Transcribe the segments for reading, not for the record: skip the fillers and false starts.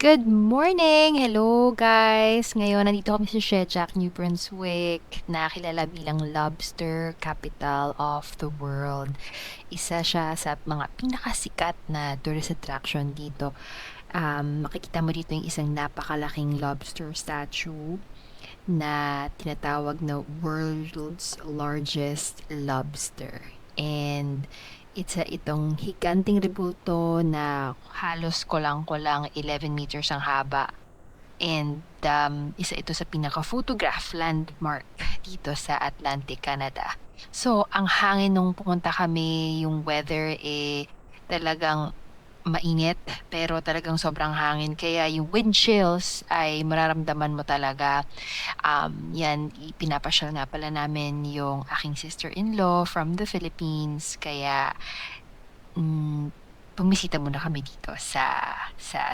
Good morning! Hello guys! Ngayon nandito kami sa Shediac, New Brunswick, na kilala bilang Lobster Capital of the World. Isa siya sa mga pinakasikat na tourist attraction dito. Makikita mo dito yung isang napakalaking lobster statue na tinatawag na world's largest lobster. And itong higanting rebulto na halos kulang-kulang 11 meters ang haba. And isa ito sa pinaka-photograph landmark dito sa Atlantic Canada. So, ang hangin nung pumunta kami, yung weather talagang mainit, pero talagang sobrang hangin. Kaya yung wind chills ay mararamdaman mo talaga. Yan, ipinapasyal nga pala namin yung aking sister-in-law from the Philippines. Kaya bumisita muna kami dito sa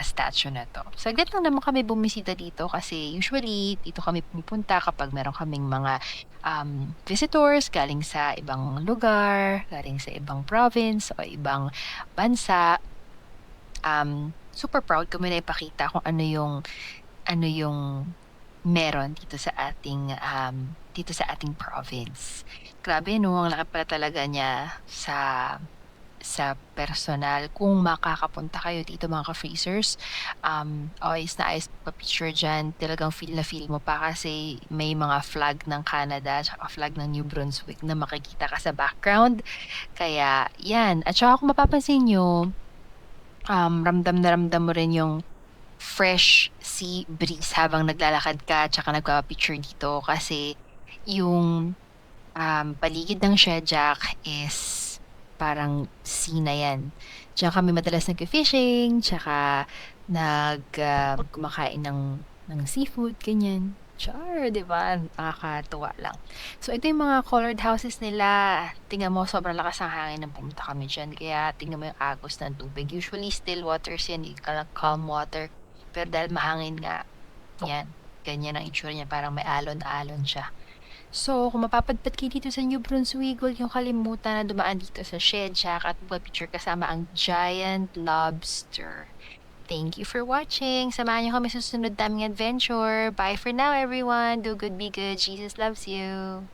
statue na 'to. Saglit lang naman kami bumisita dito kasi usually dito kami pumupunta kapag meron kaming mga, visitors galing sa ibang lugar, galing sa ibang province o ibang bansa. Super proud kami na ipakita kung ano yung meron dito sa ating province. Grabe 'no, ang laki pala talaga niya sa personal. Kung makakapunta kayo dito mga ka-freezers, ayos na ayos magpa-picture diyan. Talagang feel na feel mo pa kasi may mga flag ng Canada tsaka flag ng New Brunswick na makikita ka sa background. Kaya 'yan, at saka kung mapapansin niyo, ramdam na ramdam mo rin yung fresh sea breeze habang naglalakad ka tsaka nagpapa-picture dito kasi yung paligid ng Shediac is parang sea na 'yan. Diyan kami madalas nagfi-fishing, tsaka kumakain ng seafood, ganyan. Char, 'di ba? Nakakatuwa lang. So ito yung mga colored houses nila. Tingnan mo sobrang lakas ng hangin nung pumunta kami diyan, kaya tingnan mo yung agos ng tubig. Usually still waters 'yan, calm water. Pero dahil mahangin nga, 'yan, ganyan ang itsura niya, parang may alon-alon siya. So, kung mapapadpad kayo dito sa New Brunswick, huwag niyong kalimutan na dumaan dito sa Shediac at magpa-picture kasama ang giant lobster. Thank you for watching. Samahan niyo kami sa susunod naming adventure. Bye for now, everyone. Do good, be good. Jesus loves you.